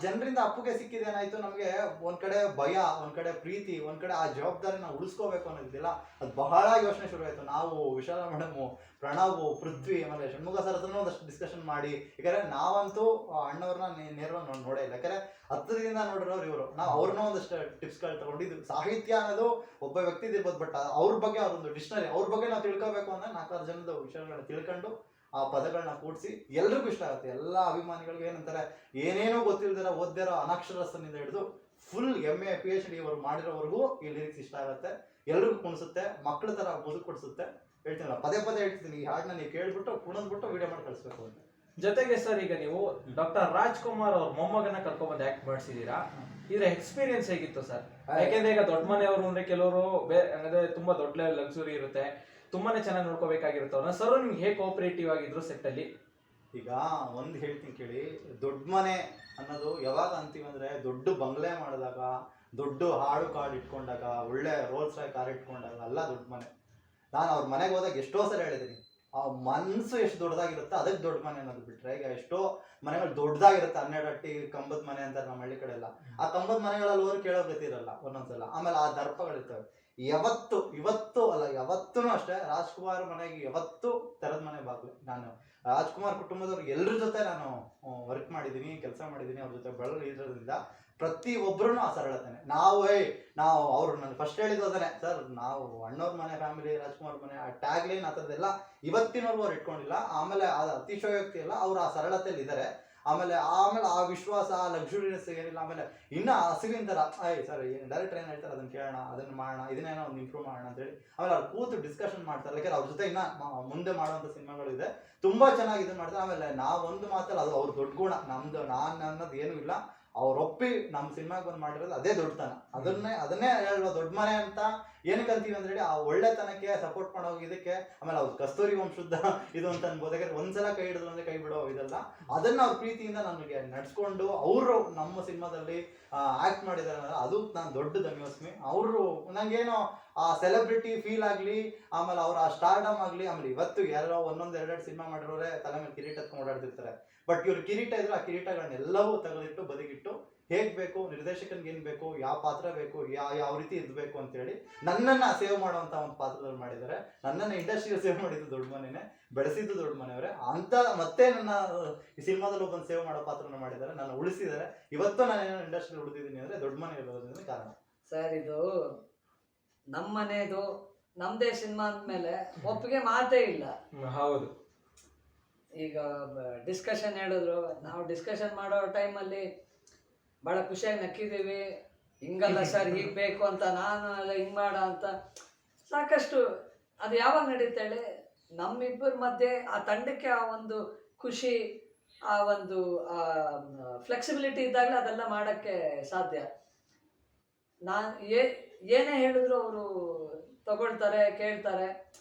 ಜನರಿಂದ ಅಪ್ಪುಗೆ ಸಿಕ್ಕಿದೆ ಏನಾಯ್ತು, ನಮ್ಗೆ ಒಂದ್ ಕಡೆ ಭಯ, ಒಂದ್ ಕಡೆ ಪ್ರೀತಿ, ಒಂದ್ ಕಡೆ ಆ ಜವಾಬ್ದಾರಿನ ಉಳಿಸ್ಕೋಬೇಕು ಅನ್ನೋದಿಲ್ಲ. ಅದು ಬಹಳ ಯೋಚನೆ ಶುರು ಆಯ್ತು. ನಾವು ವಿಶಾಲ ಮೇಡಮ್, ಪ್ರಣವ್, ಪೃಥ್ವಿ, ಆಮೇಲೆ ಷಣ್ಮುಖ ಸರ್ ಹತ್ರನೂ ಒಂದಷ್ಟು ಡಿಸ್ಕಷನ್ ಮಾಡಿ. ಯಾಕಂದ್ರೆ ನಾವಂತೂ ಅಣ್ಣವ್ರನ್ನ ನೇರವಾಗಿ ನೋಡೇ ಇಲ್ಲ, ಯಾಕಂದ್ರೆ ಹತ್ತದಿಂದ ನೋಡಿರೋರು ಇವರು. ನಾವು ಅವ್ರನ್ನೂ ಒಂದಷ್ಟು ಟಿಪ್ಸ್ಗಳು ತಗೊಂಡಿದ್ದು. ಸಾಹಿತ್ಯ ಅನ್ನೋದು ಒಬ್ಬ ವ್ಯಕ್ತಿ ಇರ್ಬೋದು, ಬಟ್ ಅವ್ರ ಬಗ್ಗೆ ಅವ್ರೊಂದು ಡಿಕ್ಷನರಿ, ಅವ್ರ ಬಗ್ಗೆ ನಾವು ತಿಳ್ಕೊಬೇಕು ಅಂದ್ರೆ 4 ಜನದ ವಿಷಯಗಳನ್ನ ತಿಳ್ಕೊಂಡು ಆ ಪದಗಳನ್ನ ಕೂಡಿಸಿ ಎಲ್ರಿಗೂ ಇಷ್ಟ ಆಗುತ್ತೆ. ಎಲ್ಲ ಅಭಿಮಾನಿಗಳಿಗೆ ಏನಂತಾರೆ, ಏನೇನೋ ಗೊತ್ತಿಲ್ದಿರೋ ಓದ್ದಿರೋ ಅನಕ್ಷರಸ್ಥನಿಂದ ಹಿಡಿದು ಫುಲ್ MA PhD ಇವರು ಮಾಡಿರೋವರೆಗೂ ಈ ಲಿರಿಕ್ಸ್ ಇಷ್ಟ ಆಗುತ್ತೆ, ಎಲ್ರಿಗೂ ಕುಣಿಸುತ್ತೆ, ಮಕ್ಕಳ ತರ ಬದುಕು ಕೊಡಿಸುತ್ತೆ. ಹೇಳ್ತೀನಲ್ಲ, ಪದೇ ಹೇಳ್ತೀನಿ, ಈ ಹಾಡನ್ನ ನೀವು ಕೇಳ್ಬಿಟ್ಟು ಕುಣಿದ್ಬಿಟ್ಟು ವಿಡಿಯೋ ಮಾಡಿ ಕಳಿಸ್ಬೇಕು ಅಂತ. ಜೊತೆಗೆ ಸರ್, ಈಗ ನೀವು ಡಾಕ್ಟರ್ ರಾಜ್ಕುಮಾರ್ ಅವ್ರ ಮೊಮ್ಮಗನ ಕರ್ಕೊಂಡ್ಬಂದು ಆಕ್ಟ್ ಮಾಡಿಸಿದೀರಾ, ಇದ್ರ ಎಕ್ಸ್ಪೀರಿಯನ್ಸ್ ಹೇಗಿತ್ತು ಸರ್? ಯಾಕೆಂದ್ರೆ ಈಗ ದೊಡ್ಡ ಮನೆಯವರು ಅಂದ್ರೆ ಕೆಲವರು ಅಂದ್ರೆ ತುಂಬಾ ದೊಡ್ಡ ಲೆವೆಲ್ ಲಕ್ಸುರಿ ಇರುತ್ತೆ, ತುಂಬಾನೇ ಚೆನ್ನಾಗಿ ನೋಡ್ಕೋಬೇಕಾಗಿರುತ್ತವ್ರ. ಸರ್ ನಿಮ್ಗೆ ಹೇಗೆ ಕೋಆಪರೇಟಿವ್ ಆಗಿದ್ರು ಸೆಟ್ ಅಲ್ಲಿ? ಈಗ ಒಂದು ಹೇಳ್ತೀನಿ ಕೇಳಿ, ದೊಡ್ಡ ಮನೆ ಅನ್ನೋದು ಯಾವಾಗ ಅಂತೀವಿ ಅಂದ್ರೆ, ದೊಡ್ಡ ಬಂಗ್ಲೆ ಮಾಡಿದಾಗ, ದೊಡ್ಡ ಹಾಡು ಕಾಳು ಇಟ್ಕೊಂಡಾಗ, ಒಳ್ಳೆ ರೋಲ್ಸ್ ರಾಯ್ ಕಾರ್ ಇಟ್ಕೊಂಡಾಗ ಅಲ್ಲ ದೊಡ್ಡ ಮನೆ. ನಾನು ಅವ್ರ ಮನೆಗೆ ಹೋದಾಗ ಎಷ್ಟೋ ಸಲ ಹೇಳಿದ್ದೀನಿ, ಆ ಮನಸ್ಸು ಎಷ್ಟು ದೊಡ್ಡದಾಗಿರುತ್ತೆ ಅದಕ್ಕೆ ದೊಡ್ಡ ಮನೆ ಅನ್ನೋದು. ಬಿಟ್ರೆ ಈಗ ಎಷ್ಟೋ ಮನೆಗಳು ದೊಡ್ಡದಾಗಿರುತ್ತೆ, 12 ಅಟ್ಟಿ ಕಂಬದ ಮನೆ ಅಂತಾರೆ ನಮ್ಮ ಹಳ್ಳಿ ಕಡೆ ಎಲ್ಲ. ಆ ಕಂಬದ ಮನೆಗಳಲ್ಲಿ ಹೋಗಿ ಕೇಳೋ ಗತಿರಲ್ಲ ಒಂದೊಂದ್ಸಲ. ಆಮೇಲೆ ಆ ದರ್ಪಗಳಿರ್ತವೆ. ಇವತ್ತು ಅಲ್ಲ, ಯಾವತ್ತೂ ಅಷ್ಟೇ ರಾಜ್ಕುಮಾರ್ ಮನೆಗೆ ಯಾವತ್ತೂ ತೆರೆದ ಮನೆ ಬಾಗ್ಲು. ನಾನು ರಾಜ್ಕುಮಾರ್ ಕುಟುಂಬದವ್ರು ಎಲ್ಲರ ಜೊತೆ ನಾನು ವರ್ಕ್ ಮಾಡಿದ್ದೀನಿ, ಕೆಲಸ ಮಾಡಿದ್ದೀನಿ, ಅವ್ರ ಜೊತೆ ಇರೋದ್ರಿಂದ ಪ್ರತಿ ಒಬ್ರು ಆ ಸರಳತೆನೆ. ನಾವು ಅವ್ರು ನಾನು ಫಸ್ಟ್ ಹೇಳಿದ್ದು ಅದನ್ನೇ ಸರ್, ನಾವು ಅಣ್ಣವ್ರ ಮನೆ ಫ್ಯಾಮಿಲಿ, ರಾಜ್ಕುಮಾರ್ ಮನೆ, ಆ ಟ್ಯಾಗ್ ಲೈನ್ ಆ ಥರದ್ದೆಲ್ಲ ಇವತ್ತಿನವರೆಗೂ ಅವ್ರು ಇಟ್ಕೊಂಡಿಲ್ಲ. ಆಮೇಲೆ ಅದು ಅತಿಶಯೋಕ್ತಿ ಇಲ್ಲ, ಅವ್ರು ಆ ಸರಳತೆಯಲ್ಲಿ ಇದ್ದಾರೆ. ಆಮೇಲೆ ಆ ವಿಶ್ವಾಸ, ಲಕ್ಸುರಿನೆಸ್ ಏನಿಲ್ಲ. ಆಮೇಲೆ ಇನ್ನ ಹಸಿವಿನ ಥರ ಸರ್ ಡೈರೆಕ್ಟರ್ ಏನು ಹೇಳ್ತಾರೆ ಅದನ್ನ ಕೇಳೋಣ, ಅದನ್ನ ಮಾಡೋಣ, ಇದನ್ನೇನೋ ಒಂದು ಇಂಪ್ರೂವ್ ಮಾಡೋಣ ಅಂತ ಹೇಳಿ ಆಮೇಲೆ ಅವ್ರು ಕೂತು ಡಿಸ್ಕಷನ್ ಮಾಡ್ತಾರೆ. ಯಾಕಂದ್ರೆ ಅವ್ರ ಜೊತೆ ಇನ್ನ ಮುಂದೆ ಮಾಡುವಂಥ ಸಿನಿಮಾಗಳಿದೆ, ತುಂಬಾ ಚೆನ್ನಾಗಿ ಇದು ಮಾಡ್ತಾರೆ. ಆಮೇಲೆ ನಾವೊಂದು ಮಾತಲ್ಲ, ಅದು ಅವ್ರ ದೊಡ್ಡ ಗುಣ. ನಾನು ಅನ್ನೋದು ಏನೂ ಇಲ್ಲ, ಅವ್ರೊಪ್ಪಿ ನಮ್ಮ ಸಿನಿಮಾಗೆ ಬಂದು ಮಾಡಿರೋದು ಅದೇ ದೊಡ್ಡತನ. ಅದನ್ನೇ ಹೇಳುವ ದೊಡ್ಡ ಮನೆ ಅಂತ ಏನಕ್ಕೆ ಅಂತೀವಿ ಅಂದ್ರೆ, ಆ ಒಳ್ಳೆತನಕ್ಕೆ ಸಪೋರ್ಟ್ ಮಾಡೋ ಇದಕ್ಕೆ. ಆಮೇಲೆ ಅವ್ರು ಕಸ್ತೂರಿ ವಂಶುದ್ಧ ಇದು ಅಂತ ಅನ್ಬೋದು, ಯಾಕಂದ್ರೆ ಒಂದ್ಸಲ ಕೈ ಹಿಡಿದ್ರು ಅಂದ್ರೆ ಕೈ ಬಿಡೋ ಇದಲ್ಲ. ಅದನ್ನ ಅವ್ರ ಪ್ರೀತಿಯಿಂದ ನನಗೆ ನಡ್ಸ್ಕೊಂಡು ಅವರು ನಮ್ಮ ಸಿನಿಮಾದಲ್ಲಿ ಆಕ್ಟ್ ಮಾಡಿದಾರೆ, ಅದು ನಾನು ದೊಡ್ಡ ಧನ್ಯೋಸ್ಮಿ. ಅವರು ನಂಗೇನೋ ಆ ಸೆಲೆಬ್ರಿಟಿ ಫೀಲ್ ಆಗಲಿ, ಆಮೇಲೆ ಅವ್ರ ಆ ಸ್ಟಾರ್ಡಮ್ ಆಗಲಿ. ಆಮೇಲೆ ಇವತ್ತು ಯಾರೋ 1-2 ಸಿನಿಮಾ ಮಾಡಿರೋರೆ ತಲೆ ಮೇಲೆ ಕಿರೀಟ ಎತ್ಕೊಂಡು ಓಡಾಡ್ತಿರ್ತಾರೆ. ಬಟ್ ಇವ್ರ ಕಿರೀಟ ಇದ್ರೆ ಆ ಕಿರೀಟಗಳನ್ನೆಲ್ಲವೂ ತೆಗೆದಿಟ್ಟು ಬದಿಗಿಟ್ಟು ಹೇಗ್ ಬೇಕು, ನಿರ್ದೇಶಕನ್ಗೆ ಏನ್ ಬೇಕು, ಯಾವ ಪಾತ್ರ ಬೇಕು, ಯಾವ ರೀತಿ ಇರ್ಬೇಕು ಅಂತ ಹೇಳಿ ನನ್ನನ್ನ ಸೇವ್ ಮಾಡುವಂತ ಒಂದು ಪಾತ್ರದಲ್ಲಿ ಮಾಡಿದ್ದಾರೆ. ನನ್ನನ್ನ ಇಂಡಸ್ಟ್ರಿಯಲ್ಲಿ ಸೇವ್ ಮಾಡಿದ್ದು ದೊಡ್ಡ ಮನೆನೇ, ಬೆಳೆಸಿದ್ದು ದೊಡ್ಡ ಮನೆಯವರೇ ಅಂತ. ಮತ್ತೆ ನನ್ನ ಈ ಸಿನಿಮಾದಲ್ಲಿ ಒಬ್ಬನ ಸೇವ್ ಮಾಡೋ ಪಾತ್ರನ ಮಾಡಿದ್ದಾರೆ, ನನ್ನ ಉಳಿಸಿದ್ದಾರೆ. ಇವತ್ತು ನಾನು ಇಂಡಸ್ಟ್ರಿ ಉಳಿದಿದ್ದೀನಿ ಅಂದ್ರೆ ದೊಡ್ಡ ಮನೆ ಇರೋದ್ರಿಂದ ಕಾರಣ. ಸರ್, ಇದು ನಮ್ಮ ಮನೆದು ನಮ್ದೇ ಸಿನಿಮಾ ಅಂದ್ಮೇಲೆ ಒಪ್ಪಿಗೆ ಮಾತೇ ಇಲ್ಲ. ಹೌದು. ಈಗ ಡಿಸ್ಕಷನ್ ಹೇಳಿದ್ರು, ನಾವು ಡಿಸ್ಕಷನ್ ಮಾಡೋ ಟೈಮಲ್ಲಿ ಭಾಳ ಖುಷಿಯಾಗಿ ನಕ್ಕಿದ್ದೀವಿ. ಹಿಂಗಲ್ಲ ಸರ್, ಹೀಗೆ ಬೇಕು ಅಂತ, ನಾನು ಅಲ್ಲ ಹಿಂಗೆ ಮಾಡ ಅಂತ ಸಾಕಷ್ಟು. ಅದು ಯಾವಾಗ ನಡೀತೇಳಿ, ನಮ್ಮಿಬ್ಬರ ಮಧ್ಯೆ ಆ ತಂಡಕ್ಕೆ ಆ ಒಂದು ಖುಷಿ, ಆ ಒಂದು ಫ್ಲೆಕ್ಸಿಬಿಲಿಟಿ ಇದ್ದಾಗಲೇ ಅದೆಲ್ಲ ಮಾಡೋಕ್ಕೆ ಸಾಧ್ಯ. ನಾನು ಏನೇ ಹೇಳಿದ್ರು ಅವರು ತಗೊಳ್ತಾರೆ, ಕೇಳ್ತಾರೆ.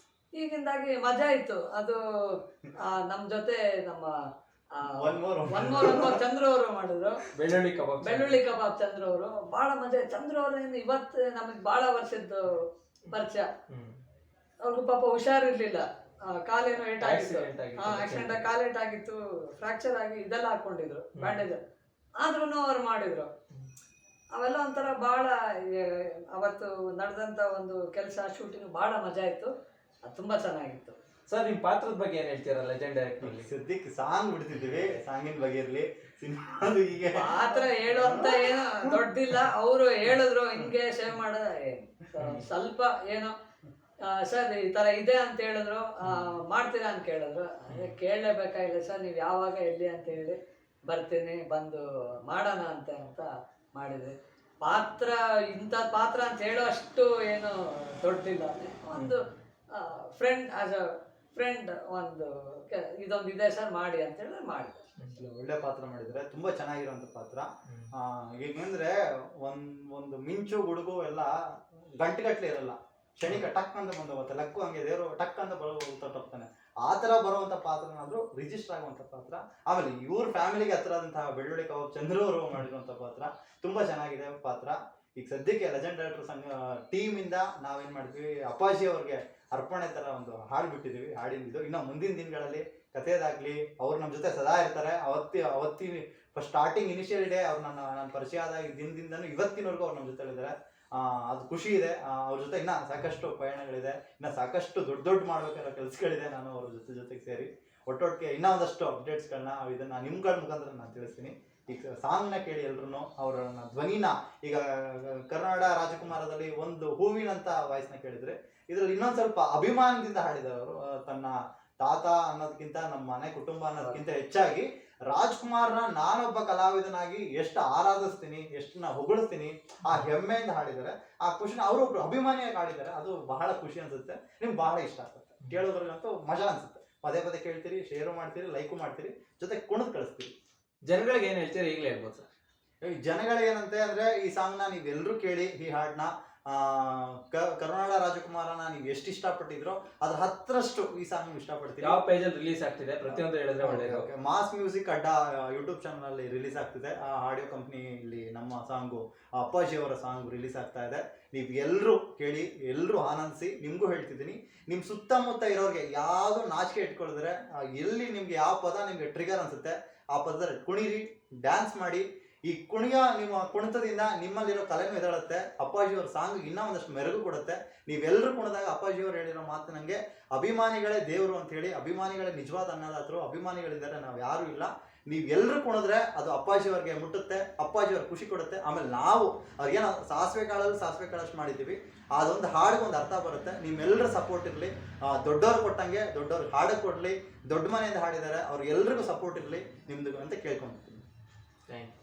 ಈಗಿಂದಾಗಿ ಮಜಾ ಇತ್ತು ಅದು. ನಮ್ಮ ಜೊತೆ ನಮ್ಮ ಒನ್ ಮೋರ್ ಚಂದ್ರು ಅವರು ಮಾಡಿದ್ರು, ಬೆಳ್ಳುಳ್ಳಿ ಕಬಾಬ್ ಚಂದ್ರು ಅವರು. ಬಹಳ ಮಜಾ. ಚಂದ್ರು ಅವರಿಂದ ಇವತ್ತು ನಮಗೆ ಬಹಳ ವರ್ಷದ್ದು ಪರಿಚಯ. ಅವ್ರಿಗೂ ಪಾಪ ಹುಷಾರಿರ್ಲಿಲ್ಲ, ಕಾಲೇನೋ ಏಟಾಗಿತ್ತು, ಆಕ್ಸಿಡೆಂಟ್ ಕಾಲು ಏಟಾಗಿತ್ತು, ಫ್ರಾಕ್ಚರ್ ಆಗಿ ಇದೆಲ್ಲ ಹಾಕೊಂಡಿದ್ರು ಬ್ಯಾಂಡೇಜ್. ಆದ್ರೂ ಅವ್ರು ಮಾಡಿದ್ರು. ಅವೆಲ್ಲ ಒಂಥರ ಬಹಳ ಅವತ್ತು ನಡೆದಂತ ಒಂದು ಕೆಲಸ, ಶೂಟಿಂಗ್ ಬಹಳ ಮಜಾ ಇತ್ತು. ಅದು ತುಂಬಾ ಚೆನ್ನಾಗಿತ್ತು. ಸರ್, ನಿಮ್ ಪಾತ್ರದ ಬಗ್ಗೆ ಏನ್ ಹೇಳ್ತೀರಾ ಲೆಜೆಂಡ್ ಡೈರೆಕ್ಟರ್? ಸದ್ಯಕ್ಕೆ ಸಾಂಗ್ ಬಿಡ್ತಿದ್ದೀವಿ, ಸಾಂಗಿನ ಬಗ್ಗೆ ಇರ್ಲಿ. ಸಿನಿಮಾದು ಈಗ ಪಾತ್ರ ಹೇಳುವಂತ ಏನೋ ದೊಡ್ಡಿಲ್ಲ. ಅವರು ಹೇಳಿದ್ರು ಹಿಂಗೆ ಸೇವ್ ಮಾಡ ಸ್ವಲ್ಪ ಏನೋ ಸರ್ ಈ ತರ ಇದೆ ಅಂತ ಹೇಳಿದ್ರು, ಮಾಡ್ತೀರಾ ಅಂತ ಕೇಳಿದ್ರು. ಅದೇ ಕೇಳಲೇಬೇಕಾಗಿಲ್ಲ ಸರ್, ನೀವು ಯಾವಾಗ ಎಲ್ಲಿ ಅಂತ ಹೇಳಿ ಬರ್ತೀನಿ, ಬಂದು ಮಾಡೋಣ ಅಂತ ಮಾಡಿದ್ವಿ. ಪಾತ್ರ ಇಂಥ ಪಾತ್ರ ಅಂತ ಹೇಳೋ ಅಷ್ಟು ಏನು ದೊಡ್ಡಿಲ್ಲ. ಒಂದು ಫ್ರೆಂಡ್, ಆಸ್ ಅ ಫ್ರೆಂಡ್ ಒಂದು ಇದೊಂದು ಇದೆ ಸರ್ ಮಾಡಿ ಅಂತ ಹೇಳಿದ್ರೆ ಮಾಡಿ. ಒಳ್ಳೆ ಪಾತ್ರ ಮಾಡಿದ್ದಾರೆ, ತುಂಬಾ ಚೆನ್ನಾಗಿರೋಂಥ ಪಾತ್ರ. ಈಗಂದ್ರೆ ಒಂದು ಮಿಂಚು ಗುಡುಗು ಎಲ್ಲ ಗಂಟೆಗಟ್ಲೆ ಇರಲ್ಲ, ಕ್ಷಣಿಕ ಟಕ್ ಅಂತ ಬಂದು ಹೋಗುತ್ತೆ. ಲಕ್ಕು ಹಂಗೆ ದೇವರು ಟಕ್ ಅಂತ ತಪ್ಪತಾನೆ, ಆ ತರ ಬರುವಂತ ಪಾತ್ರನಾದ್ರೂ ರಿಜಿಸ್ಟರ್ ಆಗುವಂತ ಪಾತ್ರ. ಆಮೇಲೆ ಇವ್ರ ಫ್ಯಾಮಿಲಿಗೆ ಹತ್ರ ಆದಂತಹ ಬೆಳ್ಳುಳ್ಳಿ ಕಬಾಬ್ ಚಂದ್ರು ಅವರು ಮಾಡಿರುವಂತ ಪಾತ್ರ ತುಂಬಾ ಚೆನ್ನಾಗಿದೆ ಪಾತ್ರ. ಈಗ ಸದ್ಯಕ್ಕೆ ಲೆಜೆಂಡ್ ಡೈರೆಕ್ಟರ್ ಸಂಘ ಟೀಮ್ ಇಂದ ನಾವೇನ್ ಮಾಡ್ತೀವಿ, ಅಪ್ಪಾಜಿ ಅವ್ರಿಗೆ ಅರ್ಪಣೆ ತರ ಒಂದು ಹಾಡು ಬಿಟ್ಟಿದೀವಿ. ಹಾಡಿದ್ದು ಇನ್ನು ಮುಂದಿನ ದಿನಗಳಲ್ಲಿ ಕಥೆದಾಗ್ಲಿ ಅವ್ರು ನಮ್ಮ ಜೊತೆ ಸದಾ ಇರ್ತಾರೆ. ಅವತ್ತಿ ಫಸ್ಟ್ ಸ್ಟಾರ್ಟಿಂಗ್ ಇನಿಷಿಯಲ್ ಡೇ ಅವ್ರು ನನ್ನ ಪರಿಚಯ ಆದ ದಿನದಿಂದನೂ ಇವತ್ತಿನವರೆಗೂ ಅವ್ರು ನಮ್ಮ ಜೊತೆ ಇದ್ದಾರೆ. ಅದು ಖುಷಿ ಇದೆ. ಅವ್ರ ಜೊತೆ ಇನ್ನ ಸಾಕಷ್ಟು ಪಯಣಗಳಿದೆ, ಇನ್ನ ಸಾಕಷ್ಟು ದೊಡ್ಡ ಮಾಡ್ಬೇಕಾಗಿರೋ ಕೆಲಸಗಳಿದೆ. ನಾನು ಅವ್ರ ಜೊತೆಗೆ ಸೇರಿ ಒಟ್ಟೊಟ್ಟಿಗೆ ಇನ್ನೂ ಒಂದಷ್ಟು ಅಪ್ಡೇಟ್ಸ್ಗಳನ್ನ ಇದನ್ನ ನಿಮ್ಗಳ ಮುಖಾಂತರ ನಾನು ತಿಳಿಸ್ತೀನಿ. ಈಗ ಸಾಂಗ್ನ ಕೇಳಿ ಎಲ್ರು ಅವರ ಧ್ವನಿನ, ಈಗ ಕರ್ನಾಡ ರಾಜಕುಮಾರದಲ್ಲಿ ಒಂದು ಹೂವಿನಂತ ವಾಯ್ಸ್ನ ಕೇಳಿದ್ರೆ, ಇದ್ರಲ್ಲಿ ಇನ್ನೊಂದ್ ಸ್ವಲ್ಪ ಅಭಿಮಾನದಿಂದ ಹಾಡಿದ್ದಾರೆ ಅವರು. ತನ್ನ ತಾತ ಅನ್ನೋದಕ್ಕಿಂತ ನಮ್ಮ ಮನೆ ಕುಟುಂಬ ಅನ್ನೋದಕ್ಕಿಂತ ಹೆಚ್ಚಾಗಿ ರಾಜ್ಕುಮಾರ್ನ ನಾನೊಬ್ಬ ಕಲಾವಿದನಾಗಿ ಎಷ್ಟು ಆರಾಧಿಸ್ತೀನಿ, ಎಷ್ಟು ನಾ ಹೊಗಳಿಸ್ತೀನಿ, ಆ ಹೆಮ್ಮೆಯಿಂದ ಹಾಡಿದ್ದಾರೆ. ಆ ಖುಷಿನ ಅವರೊಬ್ರು ಅಭಿಮಾನಿಯಾಗಿ ಹಾಡಿದ್ದಾರೆ. ಅದು ಬಹಳ ಖುಷಿ ಅನ್ಸುತ್ತೆ, ನಿಮ್ಗೆ ಬಹಳ ಇಷ್ಟ ಆಗ್ತದೆ, ಕೇಳೋದ್ರಿಗಂತೂ ಮಜಾ ಅನ್ಸುತ್ತೆ. ಪದೇ ಪದೇ ಕೇಳ್ತೀರಿ, ಶೇರು ಮಾಡ್ತೀರಿ, ಲೈಕು ಮಾಡ್ತೀರಿ, ಜೊತೆ ಕುಣಿದು ಕಳಿಸ್ತೀರಿ. ಜನಗಳಿಗೆ ಏನ್ ಹೇಳ್ತೀರಿ ಈಗಲೇ ಹೇಳ್ಬೋದು ಸರ್? ಈ ಜನಗಳಿಗೆ ಏನಂತೆ ಅಂದ್ರೆ, ಈ ಸಾಂಗ್ನ ನೀವೆಲ್ಲರೂ ಕೇಳಿ, ಈ ಹಾಡನ್ನ ಕರುನಾಡ ರಾಜಕುಮಾರನ ನೀವು ಎಷ್ಟು ಇಷ್ಟಪಟ್ಟಿದ್ರೋ ಅದ್ರ 10ರಷ್ಟು ಈ ಸಾಂಗ್ ನೀವು ಇಷ್ಟಪಡ್ತೀವಿ. ಯಾವ ಪೇಜಲ್ಲಿ ರಿಲೀಸ್ ಆಗ್ತಿದೆ ಪ್ರತಿಯೊಂದು ಹೇಳಿದ್ರೆ ಒಳ್ಳೆಯದು. ಮಾಸ್ ಮ್ಯೂಸಿಕ್ ಅಡ್ಡ ಯೂಟ್ಯೂಬ್ ಚಾನಲ್ ಅಲ್ಲಿ ರಿಲೀಸ್ ಆಗ್ತಿದೆ. ಆ ಆಡಿಯೋ ಕಂಪ್ನಿ ಇಲ್ಲಿ ನಮ್ಮ ಸಾಂಗು, ಅಪ್ಪಾಜಿ ಅವರ ಸಾಂಗ್ ರಿಲೀಸ್ ಆಗ್ತಾ ಇದೆ. ನೀವು ಎಲ್ಲರೂ ಕೇಳಿ, ಎಲ್ಲರೂ ಆನಂದಿಸಿ. ನಿಮ್ಗೂ ಹೇಳ್ತಿದ್ದೀನಿ, ನಿಮ್ ಸುತ್ತಮುತ್ತ ಇರೋರಿಗೆ ಯಾವ್ದು ನಾಚಿಕೆ ಇಟ್ಕೊಳಿದ್ರೆ, ಎಲ್ಲಿ ನಿಮ್ಗೆ ಯಾವ ಪದ ನಿಮ್ಗೆ ಟ್ರಿಗರ್ ಅನ್ಸುತ್ತೆ ಆ ಪದದಲ್ಲಿ ಕುಣಿರಿ, ಡ್ಯಾನ್ಸ್ ಮಾಡಿ. ಈ ನಿಮ್ಮ ಕುಣಿತದಿಂದ ನಿಮ್ಮಲ್ಲಿರೋ ಕಲೆನೂ ಎದಳುತ್ತೆ. ಅಪ್ಪಾಜಿಯವ್ರ ಸಾಂಗ್ ಇನ್ನೂ ಒಂದಷ್ಟು ಮೆರುಗು ಕೊಡುತ್ತೆ. ನೀವೆಲ್ಲರೂ ಕುಣಿದಾಗ ಅಪ್ಪಾಜಿಯವ್ರು ಹೇಳಿರೋ ಮಾತು ನನಗೆ, ಅಭಿಮಾನಿಗಳೇ ದೇವರು ಅಂತ ಹೇಳಿ, ಅಭಿಮಾನಿಗಳೇ ನಿಜವಾದ ಅನ್ನದಾತರು, ಅಭಿಮಾನಿಗಳಿದ್ದಾರೆ, ನಾವು ಯಾರೂ ಇಲ್ಲ. ನೀವೆಲ್ಲರೂ ಕುಣಿದ್ರೆ ಅದು ಅಪ್ಪಾಜಿಯವ್ರಿಗೆ ಮುಟ್ಟುತ್ತೆ, ಅಪ್ಪಾಜಿಯವ್ರಿಗೆ ಖುಷಿ ಕೊಡುತ್ತೆ. ಆಮೇಲೆ ನಾವು ಅವ್ರಿಗೇನೋ ಸಾಸಿವೆ ಕಾಳಷ್ಟು ಮಾಡಿದ್ದೀವಿ, ಅದೊಂದು ಹಾಡಿಗೆ ಒಂದು ಅರ್ಥ ಬರುತ್ತೆ. ನಿಮ್ಮೆಲ್ಲರ ಸಪೋರ್ಟ್ ಇರಲಿ, ದೊಡ್ಡವ್ರು ಕೊಟ್ಟಂಗೆ ದೊಡ್ಡವ್ರಿಗೆ ಹಾಡು ಕೊಡಲಿ. ದೊಡ್ಡ ಮನೆಯಿಂದ ಹಾಡಿದ್ದಾರೆ, ಅವ್ರಿಗೆಲ್ರಿಗೂ ಸಪೋರ್ಟ್ ಇರಲಿ ನಿಮ್ದು ಅಂತ ಕೇಳ್ಕೊಂತೀನಿ. Thank you.